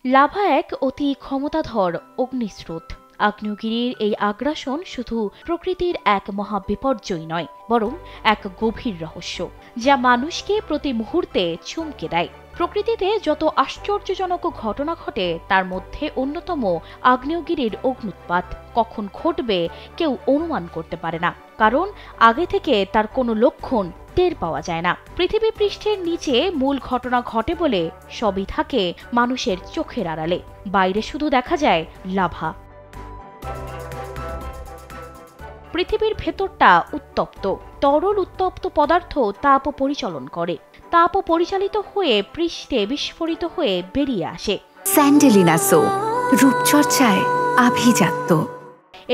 Lava এক অতি ক্ষমতাধর অগ্নিস্রোত। আগ্নেয়গিরির এই আগ্রাসন শুধু প্রকৃতির এক মহাবিপর্যয় নয়, বরং এক গভীর রহস্য যা মানুষকে প্রতি মুহূর্তে চমকে দেয়। প্রকৃতিতে যত আশ্চর্যজনক ঘটনা ঘটে তার মধ্যে অন্যতম আগ্নেয়গিরির অগ্ন্যুৎপাত। কখন ঘটবে কেউ অনুমান করতে পারে না, কারণ আগে থেকে তার কোনো লক্ষণ টের পাওয়া যায় না। পৃথিবী পৃষ্ঠের নিচে মূল ঘটনা ঘটে বলে সবই থাকে মানুষের চোখের আড়ালে। বাইরে শুধু দেখা যায় লাভা। পৃথিবীর ভেতরটা উত্তপ্ত। তরল উত্তপ্ত পদার্থ তাপ পরিচালন করে। তাপ পরিচালিত হয়ে পৃষ্ঠে বিস্ফোরিত হয়ে বেরিয়ে আসে। স্যান্ডেলিনা সো, রূপচর্চায় আভিজাত্য।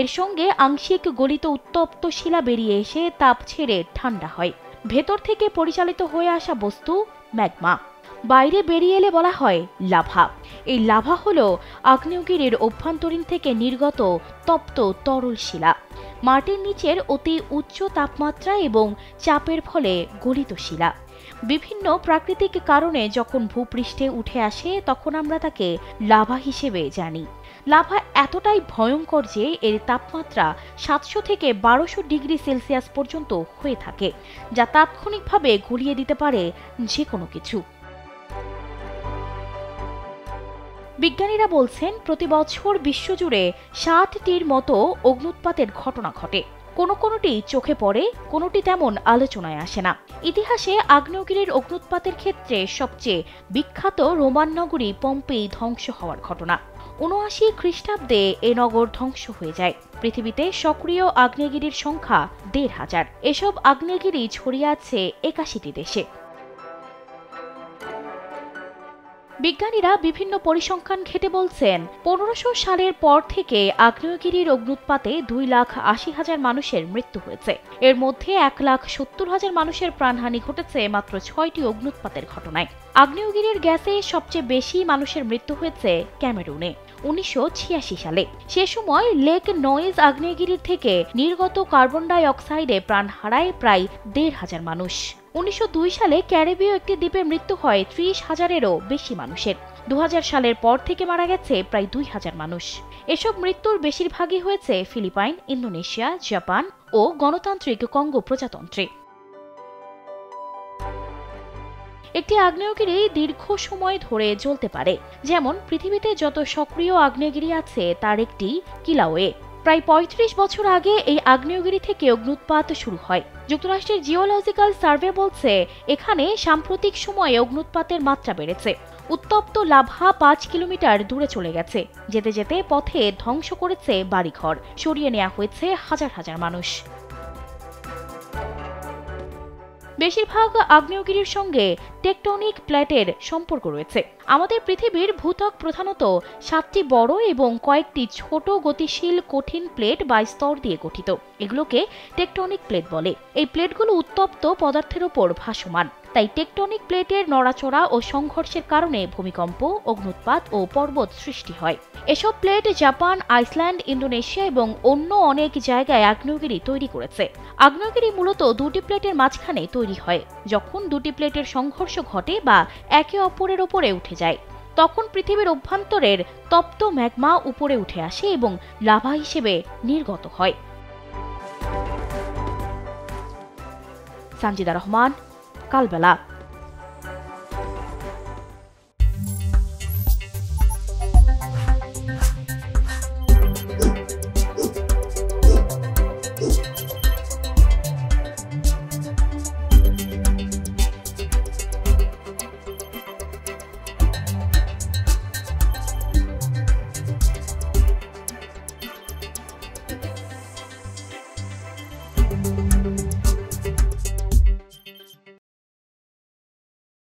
এর সঙ্গে আংশিক গলিত উত্তপ্ত শিলা বেরিয়ে এসে তাপ ছেড়ে ঠান্ডা হয়। ভেতর থেকে পরিচালিত হয়ে আসা বস্তু ম্যাগমা। বাইরে বেরিয়ে এলে বলা হয় লাভা। এই লাভা হল আগ্নেয়গিরির অভ্যন্তরীণ থেকে নির্গত তপ্ত তরল শিলা। মাটির নিচের অতি উচ্চ তাপমাত্রা এবং চাপের ফলে গলিত শিলা। বিভিন্ন প্রাকৃতিক কারণে যখন ভূপৃষ্ঠে উঠে আসে তখন আমরা তাকে লাভা হিসেবে জানি। লাভা এতটাই ভয়ঙ্কর যে এর তাপমাত্রা 700 থেকে 1200 ডিগ্রি সেলসিয়াস পর্যন্ত হয়ে থাকে, যা তাৎক্ষণিকভাবে গলিয়ে দিতে পারে যে কোনো কিছু। বিজ্ঞানীরা বলছেন প্রতি বছর বিশ্বজুড়ে 60টির মতো অগ্ন্যুৎপাতের ঘটনা ঘটে। কোনোটি চোখে পড়ে, কোনোটি তেমন আলোচনায় আসে না। ইতিহাসে আগ্নেয়গিরির অগ্ন্যুৎপাতের ক্ষেত্রে সবচেয়ে বিখ্যাত রোমান নগরী পম্পেই ধ্বংস হওয়ার ঘটনা। 79 খ্রিস্টাব্দে এ নগর ধ্বংস হয়ে যায়। পৃথিবীতে সক্রিয় আগ্নেয়গিরির সংখ্যা 1500। এসব আগ্নেয়গিরি ছড়িয়ে আছে 81টি দেশে। বিজ্ঞানীরা বিভিন্ন পরিসংখ্যান ঘেঁটে বলছেন 1500 সালের পর থেকে আগ্নেয়গিরির অগ্ন্যুৎপাতে 2,80,000 মানুষের মৃত্যু হয়েছে। এর মধ্যে 1,70,000 মানুষের প্রাণহানি ঘটেছে মাত্র 6টি অগ্ন্যুৎপাতের ঘটনায়। আগ্নেয়গিরির গ্যাসে সবচেয়ে বেশি মানুষের মৃত্যু হয়েছে ক্যামেরুনে 1986 সালে। সে সময় লেক নয়েজ আগ্নেয়গিরির থেকে নির্গত কার্বন ডাই অক্সাইডে প্রাণ হারায় প্রায় 1,500 মানুষ। 1902 সালে ক্যারিবীয় একটি দ্বীপে মৃত্যু হয় 30,000-এরও বেশি মানুষের। 2000 সালের পর থেকে মারা গেছে প্রায় 2,000 মানুষ। এসব মৃত্যুর বেশিরভাগই হয়েছে ফিলিপাইন, ইন্দোনেশিয়া, জাপান ও গণতান্ত্রিক কঙ্গো প্রজাতন্ত্রে। একটি আগ্নেয়গিরি দীর্ঘ সময় ধরে জ্বলতে পারে, যেমন পৃথিবীতে যত সক্রিয় আগ্নেয়গিরি আছে তার একটি কিলাওয়ে। প্রায় 35 বছর আগে এই আগ্নেয়গিরি থেকে অগ্ন্যুৎপাত শুরু হয়। যুক্তরাষ্ট্রের জিওলজিক্যাল সার্ভে বলছে এখানে সাম্প্রতিক সময়ে অগ্ন্যুৎপাতের মাত্রা বেড়েছে। উত্তপ্ত লাভা 5 কিলোমিটার দূরে চলে গেছে। যেতে যেতে পথে ধ্বংস করেছে বাড়িঘর, সরিয়ে নেওয়া হয়েছে হাজার হাজার মানুষ। বেশিরভাগ আগ্নেয়গিরির সঙ্গে টেকটনিক প্লেটের সম্পর্ক রয়েছে। আমাদের পৃথিবীর ভূত্বক প্রধানত 7টি বড় এবং কয়েকটি ছোট গতিশীল কঠিন প্লেট বা স্তর দিয়ে গঠিত। এগুলোকে টেকটনিক প্লেট বলে। এই প্লেটগুলো উত্তপ্ত পদার্থের ওপর ভাসমান। তাই টেকটনিক প্লেটের নড়াচড়া ও সংঘর্ষের কারণে ভূমিকম্প, অগ্ন্যুৎপাত ও পর্বত সৃষ্টি হয়। এসব প্লেট জাপান, আইসল্যান্ড, ইন্দোনেশিয়া এবং অন্য অনেক জায়গায় আগ্নেয়গিরি তৈরি করেছে। আগ্নেয়গিরি মূলত দুটি প্লেটের মাঝখানে তৈরি হয়। যখন দুটি প্লেটের সংঘর্ষ ঘটে বা একে অপরের ওপরে উঠে যায়, তখন পৃথিবীর অভ্যন্তরের তপ্ত ম্যাগমা উপরে উঠে আসে এবং লাভা হিসেবে নির্গত হয়। সানজিদা রহমান, কালবেলা।